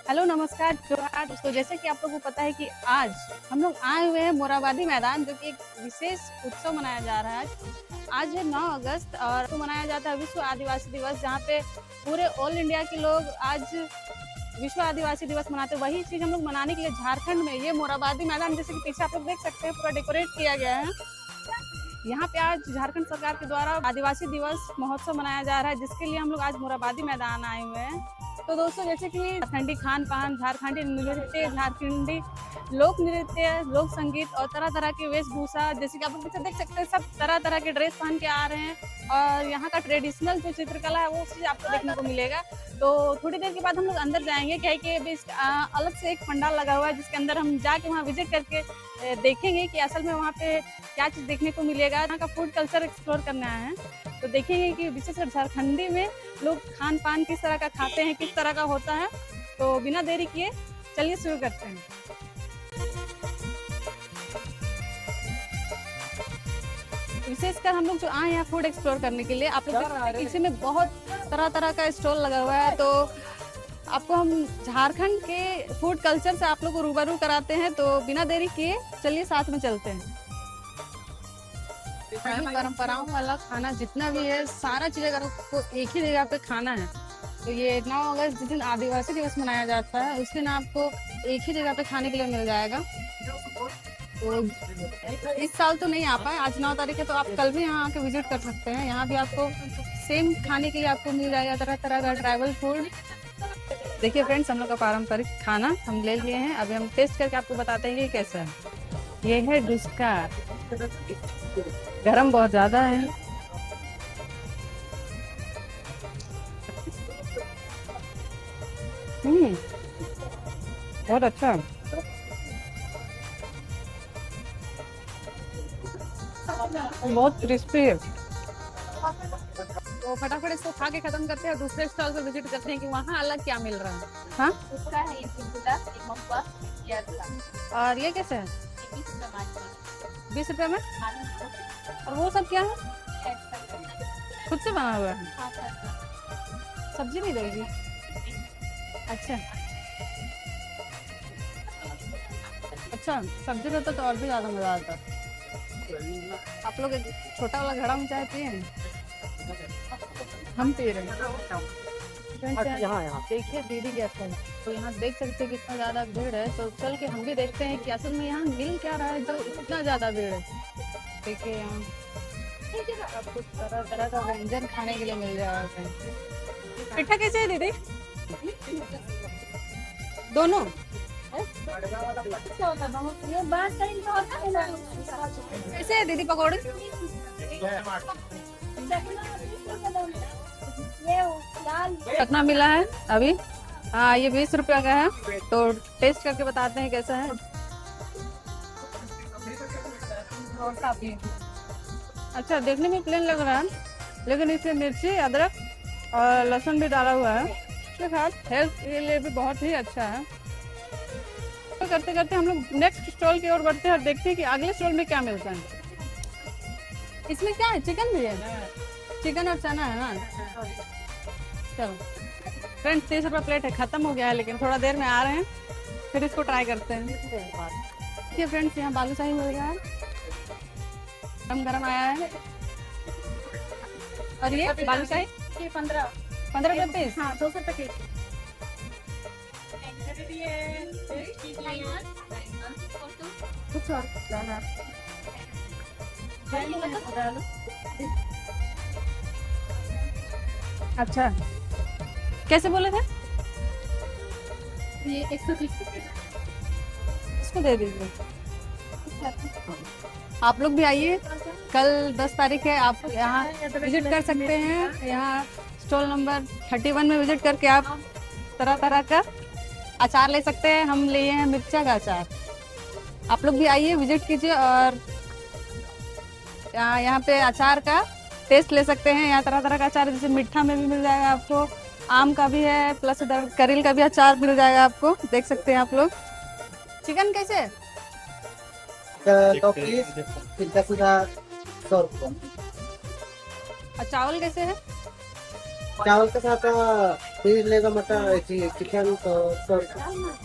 Hello नमस्कार जोहार दोस्तों। जैसे कि आप लोगों को पता है कि आज हम लोग आए हुए हैं मोराबादी मैदान, जो कि एक विशेष उत्सव मनाया जा रहा है। आज है 9 अगस्त और तो मनाया जाता है विश्व आदिवासी दिवस, जहाँ पे पूरे ऑल इंडिया के लोग आज विश्व आदिवासी दिवस मनाते हैं। वही चीज हम लोग मनाने के लिए झारखंड में ये मोराबादी मैदान, जैसे कि पीछे आप लोग देख सकते हैं, पूरा डेकोरेट किया गया है। यहाँ पे आज झारखंड सरकार के द्वारा आदिवासी दिवस महोत्सव मनाया जा रहा है, जिसके लिए हम लोग आज मोराबादी मैदान आए हुए हैं। तो दोस्तों, जैसे कि झारखंडी खान पान, झारखंडी नृत्य, झारखंडी लोक नृत्य, लोक संगीत और तरह तरह के वेशभूषा, जैसे कि आप लोग पीछे देख सकते हैं, सब तरह तरह के ड्रेस पहन के आ रहे हैं। और यहाँ का ट्रेडिशनल जो चित्रकला है वो चीज आपको देखने को मिलेगा। तो थोड़ी देर के बाद हम लोग अंदर जाएंगे, क्या है कि अभी अलग से एक पंडाल लगा हुआ है, जिसके अंदर हम जाके वहाँ विजिट करके देखेंगे कि असल में वहाँ पे क्या चीज देखने को मिलेगा। यहाँ का फूड कल्चर एक्सप्लोर करना है, तो देखेंगे कि विशेषकर झारखंडी में लोग खान पान किस तरह का खाते हैं, किस तरह का होता है। तो बिना देरी किए चलिए शुरू करते हैं। विशेषकर हम लोग जो आए हैं फूड एक्सप्लोर करने के लिए, आप लोग पीछे में बहुत तरह तरह का स्टॉल लगा हुआ है। तो आपको हम झारखंड के फूड कल्चर से आप लोग को रूबरू कराते हैं। तो बिना देरी किए चलिए साथ में चलते हैं। परंपराओं वाला खाना जितना भी है, सारा चीज अगर आपको एक ही जगह पे खाना है, तो ये 9 अगस्त जिस दिन आदिवासी दिवस मनाया जाता है, उस दिन आपको एक ही जगह पे खाने के लिए मिल जाएगा। तो इस साल तो नहीं आ पाए, आज 9 तारीख है, तो आप कल भी यहाँ आके विजिट कर सकते हैं। यहाँ भी आपको सेम खाने के लिए आपको मिल जाएगा तरह तरह का ट्राइबल फूड। देखिए फ्रेंड्स, हम लोग का पारंपरिक खाना हम ले लिए हैं, अभी हम टेस्ट करके आपको बताते हैं कि कैसा है। ये है डुस्का, गरम बहुत ज्यादा है। बहुत अच्छा, बहुत क्रिस्पी है। तो फटाफट इसको खा के खत्म करते हैं और दूसरे स्टॉल पे विजिट करते हैं कि वहाँ अलग क्या मिल रहा है। हाँ, और ये कैसे है? 20 रुपए में। और वो सब क्या है? खुद से बना हुआ है? सब्जी नहीं देगी? अच्छा अच्छा, सब्जी देता तो और भी ज्यादा मजा आता। आप लोग एक छोटा वाला घड़ा में चाय पिए? हम पी रहे हैं। यहाँ देखिए दीदी कैसे है, तो यहाँ देख सकते हैं कितना ज्यादा भीड़ है। तो चल के हम भी देखते हैं कि असल में यहाँ मिल क्या रहा है जो इतना ज्यादा भीड़ है। देखिए यहाँ आपको तरह तरह का व्यंजन खाने के लिए मिल जाएगा। पिट्ठा कैसे है दीदी? दोनों कैसे है दीदी? पकौड़े कितना मिला है अभी? हाँ, ये 20 रुपया का है। तो टेस्ट करके बताते हैं कैसा है। अच्छा, देखने में प्लेन लग रहा है, लेकिन इसमें मिर्ची, अदरक और लहसुन भी डाला हुआ है। इसके साथ हेल्थ के लिए भी बहुत ही अच्छा है। तो करते करते हम लोग नेक्स्ट स्टॉल की ओर बढ़ते हैं और देखते हैं कि अगले स्टॉल में क्या मिलता है। इसमें क्या है? चिकन भी है? चिकन और चना है ना। चलो फ्रेंड्स, 30 रुपये प्लेट है, खत्म हो गया है, लेकिन थोड़ा देर में आ रहे हैं, फिर इसको ट्राई करते हैं। देखिए फ्रेंड्स, यहाँ बालूशाही हो गया है, गरम गरम आया है। और ये बालूशाही 15 रुपये पीस। हाँ, 200 रुपये पीस। कुछ और अच्छा, कैसे बोले थे? ये 130 रुपये। इसको दे दीजिए। आप लोग भी आइए, कल 10 तारीख है, आप यहाँ विजिट कर सकते हैं। यहाँ स्टॉल नंबर 31 में विजिट करके आप तरह तरह का अचार ले सकते हैं। हम लिए हैं मिर्चा का अचार। आप लोग भी आइए, विजिट कीजिए और यहाँ पे अचार का टेस्ट ले सकते हैं। यहाँ तरह तरह का अचार, जैसे मीठा में भी मिल जाएगा आपको, आम का भी है, प्लस इधर करील का भी अचार मिल जाएगा आपको। देख सकते हैं आप लोग। चिकन कैसे है? 2 पीस, सीधा 100 रुपये। और चावल कैसे है? चावल के साथ फिर लेगा मटन चिकन तो 100 रुपये।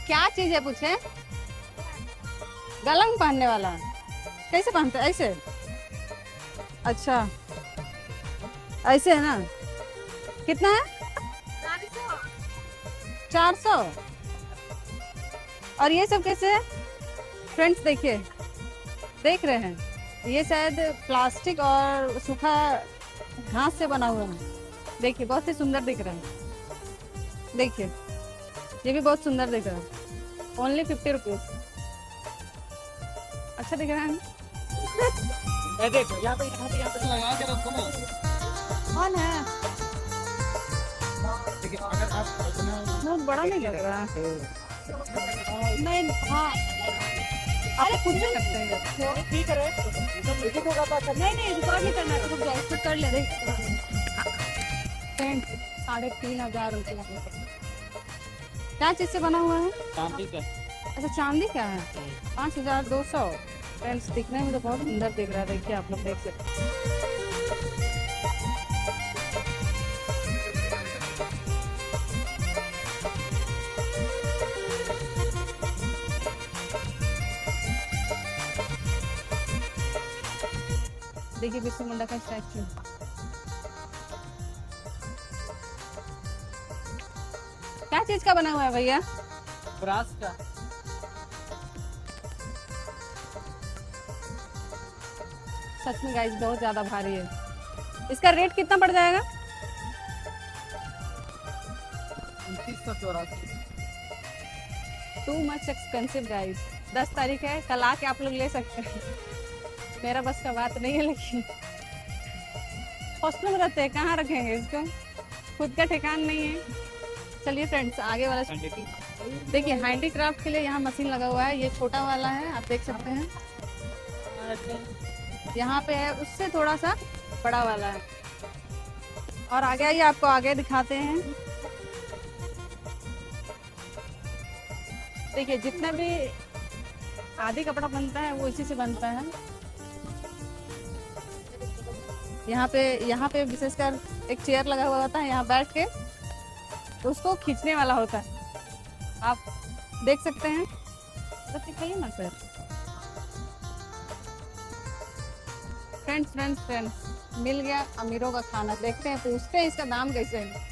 क्या चीज है पूछे? गलन पहनने वाला। कैसे पहनते हैं? ऐसे? अच्छा, ऐसे है ना? कितना है? 400। और ये सब कैसे है? फ्रेंड्स देखिए, देख रहे हैं, ये शायद प्लास्टिक और सूखा घास से बना हुआ है। देखिए बहुत ही सुंदर दिख रहा है। देखिए ये भी बहुत सुंदर दिख रहा है। Only 50 rupees. अच्छा दिख रहा है ना? देखो यहाँ पे लगा के रखो ना। कौन है? देखिए अगर आप बहुत बड़ा नहीं लग रहा है। नहीं, हाँ, आप खुद भी सकते हैं। ठीक है नहीं नहीं, रिकॉर्ड नहीं करना है, रुक जाओ, इसको कर ले। 3,500 रुपये। क्या चीज से बना हुआ है? चांदी का। अच्छा, चांदी का है। 5,200। फ्रेंड्स दिखने में तो बहुत सुंदर दिख रहा है। देखिए आप लोग देख सकते हैं। देखिए बिरसा मुंडा का स्टैचू। क्या चीज का बना हुआ है भैया? ब्रास का। सच में गाइस बहुत ज्यादा भारी है। इसका रेट कितना पड़ जाएगा? 2984। Too much expensive guys. 10 तारीख है, कल आके आप लोग ले सकते हैं। मेरा बस का बात नहीं है, लेकिन हॉस्टल में रहते हैं, कहाँ रखेंगे इसको? खुद का ठिकान नहीं है। चलिए फ्रेंड्स आगे वाला देखिए। हैंडीक्राफ्ट के लिए यहाँ मशीन लगा हुआ है। ये छोटा वाला है, आप देख सकते हैं। और यहाँ पे है उससे थोड़ा सा बड़ा वाला है। और आगे आइए, आपको आगे दिखाते हैं। देखिए जितना भी आदि कपड़ा बनता है वो इसी से बनता है। यहाँ पे विशेषकर एक चेयर लगा हुआ होता है, यहाँ बैठ के उसको खींचने वाला होता है। आप देख सकते हैं। बस दिखाइए ना सर। फ्रेंड्स मिल गया अमीरों का खाना। देखते हैं, पूछते हैं इसका दाम कैसे है।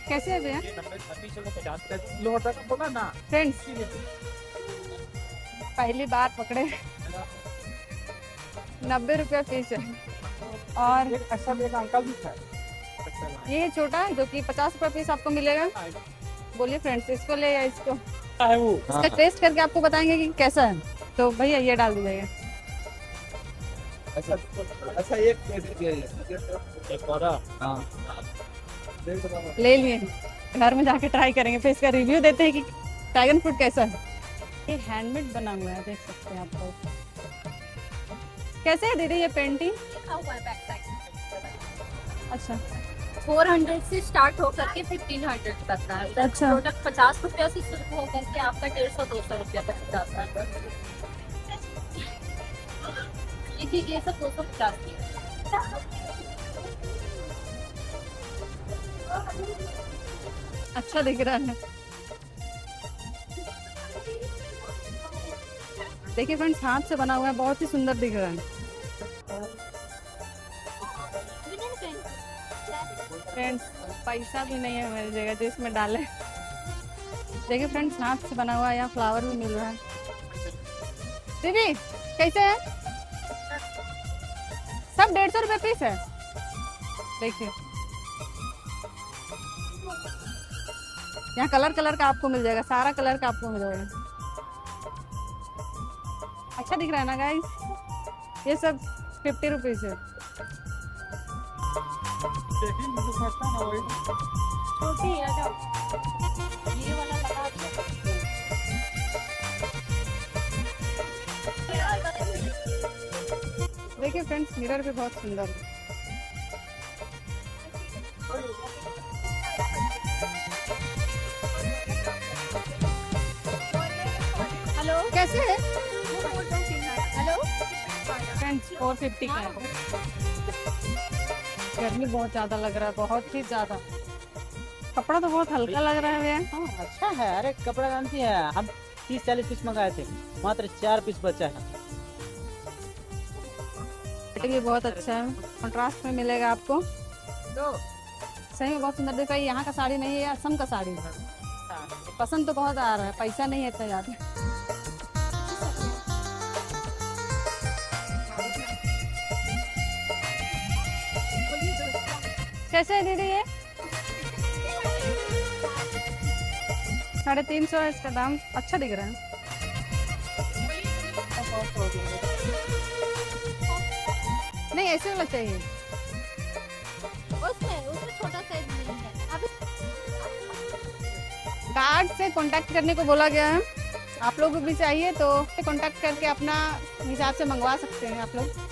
कैसे है भैया? फ्रेंड्स पहली बार पकड़े 90 रुपया पीस है। और अच्छा एक अंकल भी था। ये छोटा जो कि 50 रुपया पीस आपको मिलेगा। बोलिए फ्रेंड्स, इसको ले या इसको? वो इसका टेस्ट करके आपको बताएंगे कि कैसा है। तो भैया ये डाल दीजिएगा। अच्छा एक और हाँ ले लिए, घर में जाके ट्राई करेंगे, फिर इसका रिव्यू देते हैं कि ड्रैगन फ्रूट कैसा है। ये हैंडमेड बना हुआ है, देख सकते हैं आप लोग। कैसे है दीदी ये पेंटिंग? अच्छा, 400 से स्टार्ट होकर के 1500 तक का है। अच्छा। प्रोडक्ट 50 रुपया से शुरू होकर के आपका 150-200 रुपया तक जाता है। ये सब 250 की है। अच्छा दिख रहा है। देखिए फ्रेंड्स, हाथ से बना हुआ है, बहुत ही सुंदर दिख रहा है। फ्रेंड्स पैसा भी नहीं है मेरी जगह जिसमें डाले। देखिए फ्रेंड्स, हाथ से बना हुआ है, यहाँ फ्लावर भी मिल रहा है। दीदी कैसे है? सब 150 रुपये पीस है। देखिए यहाँ कलर कलर का आपको मिल जाएगा, सारा कलर का आपको मिल जाएगा। अच्छा दिख रहा है ना गाइस? ये सब 50 रुपीज है। देखिए मुझे पता ना वही छोटी है जो ये वाला लगा दो। देखिए फ्रेंड्स, मिरर भी बहुत सुंदर है। हेलो कैसे है हेलो फ्रेंड्स? 450 का है। गर्मी बहुत ज्यादा लग रहा है, बहुत ही ज्यादा। कपड़ा तो बहुत हल्का लग रहा है भैया। हाँ अच्छा है। अरे कपड़ा जानती है, हम 30-40 पीस मंगाए थे, मात्र 4 पीस बचा है। ये बहुत अच्छा है, कंट्रास्ट में मिलेगा आपको। सही में बहुत सुंदर दिख रहा है। यहाँ का साड़ी नहीं है, असम का साड़ी है। पसंद तो बहुत आ रहा है, पैसा नहीं है इतना ज्यादा। कैसे है दीदी ये? 350 है इसका दाम। अच्छा दिख रहा है। नहीं, ऐसे वाला चाहिए। उसमें छोटा साइज नहीं है। अभी कार्ड से कांटेक्ट करने को बोला गया है। आप लोग को भी चाहिए तो कांटेक्ट करके अपना हिसाब से मंगवा सकते हैं आप लोग।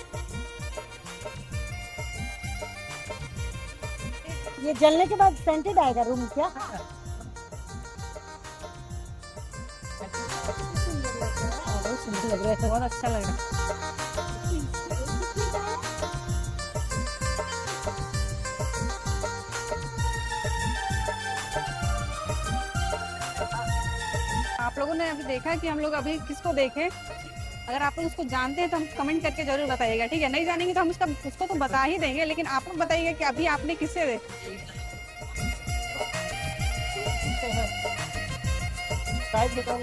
ये जलने के बाद सेंटेड आएगा रूम क्या? बहुत सुंदर लग रहा है, बहुत अच्छा लग रहा है। आप लोगों ने अभी देखा कि हम लोग अभी किसको देखे। अगर आप लोग उसको जानते हैं तो हम कमेंट करके जरूर बताइएगा, ठीक है? नहीं जानेंगे तो हम उसको तो बता ही देंगे, लेकिन आप लोग बताइएगा कि अभी आपने किससे देखा। साइज बताओ।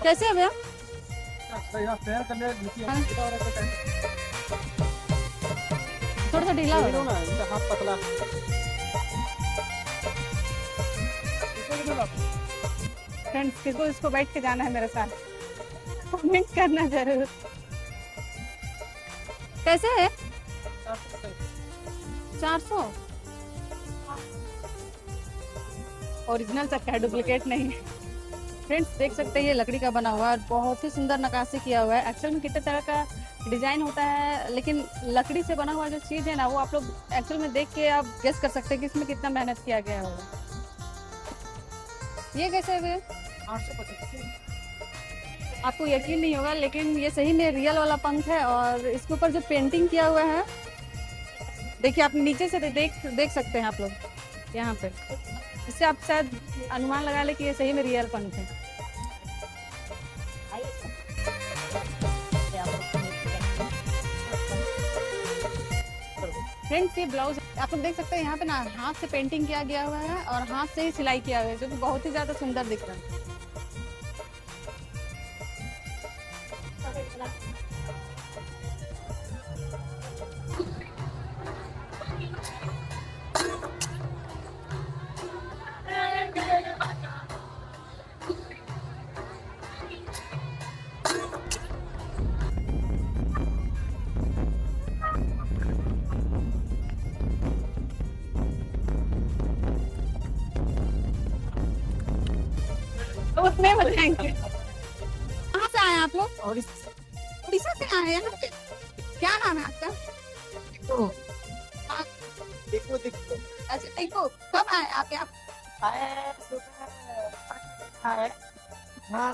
कैसे है भैया? यहाँ पैर करने नीचे हाँ। ना थोड़ा सा ढीला हो रहा है। इनका हाथ पतला। फ्रेंड्स, किसको इसको बैठ के जाना है मेरे साथ, कमेंट करना जरूर। कैसे है? 400। ओरिजिनल चक्का है, डुप्लीकेट नहीं है। फ्रेंड्स देख सकते हैं ये लकड़ी का बना हुआ है, बहुत ही सुंदर नक्काशी किया हुआ है। एक्चुअल में कितने तरह का डिजाइन होता है, लेकिन लकड़ी से बना हुआ जो चीज है ना, वो आप लोग एक्चुअल में देख के आप गेस कर सकते हैं कि इसमें कितना मेहनत किया गया होगा। ये कैसे है? 825। आपको यकीन नहीं होगा, लेकिन ये सही में रियल वाला पंख है। और इसके ऊपर जो पेंटिंग किया हुआ है, देखिए आप नीचे से देख सकते हैं आप लोग यहाँ पे। इससे आप शायद अनुमान लगा ले कि ये सही में रियल पंख है। फ्रेंड्स ये ब्लाउज आप लोग देख सकते हैं, यहाँ पे ना हाथ से पेंटिंग किया गया हुआ है और हाथ से ही सिलाई किया हुआ है, जो कि बहुत ही ज्यादा सुंदर दिख रहा है। तो उसमें बताएंगे। कहाँ से आए आप लोग? और इस उड़ीसा से आए हैं यहाँ पे। क्या नाम है आपका? देखो देखो अच्छा देखो, कब आए आप यहाँ? आए सुबह आए। हाँ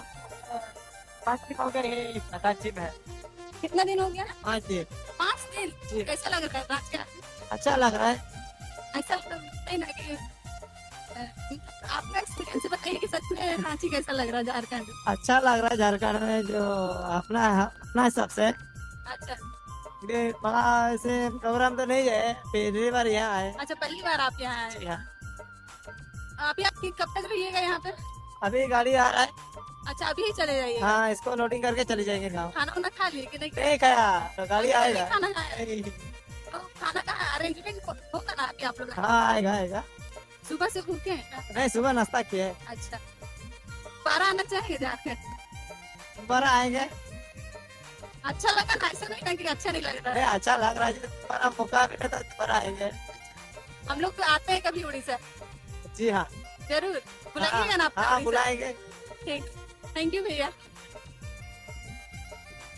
5 दिन हो गए कराची में। कितना दिन हो गया? 5 दिन। 5 दिन। जी। कैसा लग रहा है रांची का? अच्छा लग रहा है। ऐसा तो नहीं ना कि आपका एक्सपीरियंस बताइए कि सच में रांची कैसा लग रहा है, झारखंड? अच्छा लग रहा है झारखंड में, जो अपना सबसे अच्छा वहाँ ऐसे प्रोग्राम तो नहीं है, पहली बार यहाँ आए। अच्छा, पहली बार आप यहाँ आए? यहाँ अभी आप कब तक रहिएगा यहाँ पे? अभी गाड़ी आ रहा है। अच्छा अभी ही चले जाइएगा? हाँ इसको लोडिंग करके चले जाएंगे गाँव। खाना वाना खा लिए कि नहीं? नहीं खाया तो गाड़ी आएगा। खाना खाया? नहीं। तो खाना का अरेंजमेंट होगा ना अभी आप लोग? हाँ आएगा आएगा। सुबह से भूखे हैं क्या? नहीं सुबह नाश्ता किए। अच्छा, 12 आना चाहिए झारखंड। दोबारा आएंगे। अच्छा लगा ना, ऐसा नहीं ना कि अच्छा नहीं लग रहा अरे है। अच्छा लग रहा है, तुम्हारा मौका मिला था दोबारा आएंगे। हम लोग तो आते हैं कभी उड़ीसा, जी हाँ। जरूर बुलाइएगा ना आपका हाँ उड़ीसा। बुलाएंगे। ठीक, थैंक यू भैया।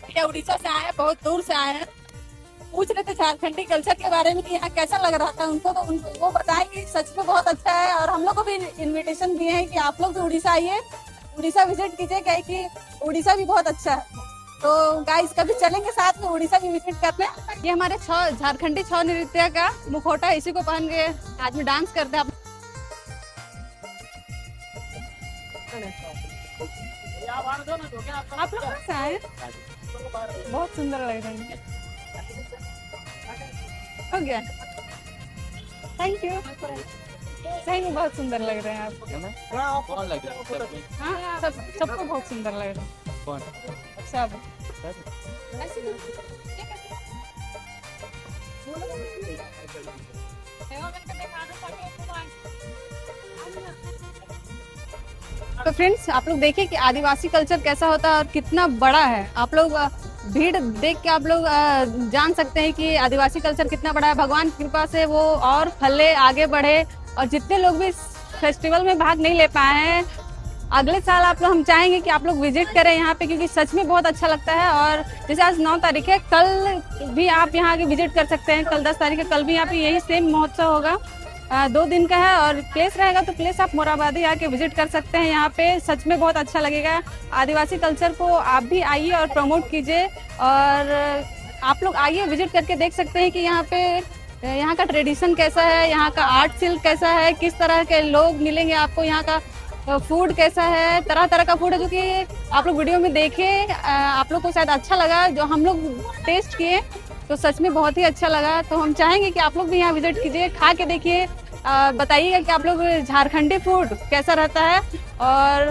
भैया उड़ीसा से आए हैं, बहुत दूर से आए हैं, पूछ रहे थे झारखंडी कल्चर के बारे में कि यहाँ कैसा लग रहा था उनको, तो उनको वो बताएंगे सच में बहुत अच्छा है। और हम लोग को भी इनविटेशन दिए हैं कि आप लोग भी उड़ीसा आइए, उड़ीसा विजिट कीजिए, क्या है कि उड़ीसा भी बहुत अच्छा है। तो गाइस कभी चलेंगे साथ में उड़ीसा भी विजिट करने। ये हमारे झारखंडी छौ नृत्य का मुखौटा है, इसी को पहन के आदमी डांस करते हैं। आप लोग कहाँ से आए? बहुत सुंदर लग रहे हैं। हो गया, थैंक यू। सही में बहुत सुंदर लग रहे हैं आप। कौन लग रहा है? हाँ, सबको बहुत सुंदर लग रहा है। कौन? सब तो फ्रेंड्स आप लोग देखिए कि आदिवासी कल्चर कैसा होता है और कितना बड़ा है। आप लोग भीड़ देख के आप लोग जान सकते हैं कि आदिवासी कल्चर कितना बड़ा है। भगवान की कृपा से वो और फले आगे बढ़े, और जितने लोग भी इस फेस्टिवल में भाग नहीं ले पाए हैं, अगले साल आप लोग हम चाहेंगे कि आप लोग विजिट करें यहाँ पे, क्योंकि सच में बहुत अच्छा लगता है। और जैसे आज 9 तारीख है, कल भी आप यहाँ आके विजिट कर सकते हैं। कल 10 तारीख है, कल भी यहाँ पे यही सेम महोत्सव होगा। 2 दिन का है और प्लेस रहेगा, तो प्लेस आप मोराबादी आके विजिट कर सकते हैं। यहाँ पे सच में बहुत अच्छा लगेगा। आदिवासी कल्चर को आप भी आइए और प्रमोट कीजिए, और आप लोग आइए विजिट करके देख सकते हैं कि यहाँ का ट्रेडिशन कैसा है, यहाँ का आर्ट सिल्क कैसा है, किस तरह के लोग मिलेंगे आपको, यहाँ का फूड कैसा है। तरह तरह का फूड है जो कि आप लोग वीडियो में देखे, आप लोग को शायद अच्छा लगा। जो हम लोग टेस्ट किए तो सच में बहुत ही अच्छा लगा। तो हम चाहेंगे कि आप लोग भी यहाँ विजिट कीजिए, खा के देखिए, बताइएगा कि आप लोग झारखंडी फूड कैसा रहता है। और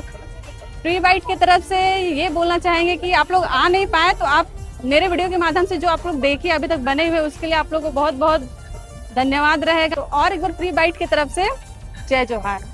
फ्री बाइट की तरफ से ये बोलना चाहेंगे कि आप लोग आ नहीं पाए तो आप मेरे वीडियो के माध्यम से जो आप लोग देखिए अभी तक बने हुए, उसके लिए आप लोग को बहुत बहुत धन्यवाद रहेगा। और एक बार फ्री बाइट की तरफ से जय जोहार।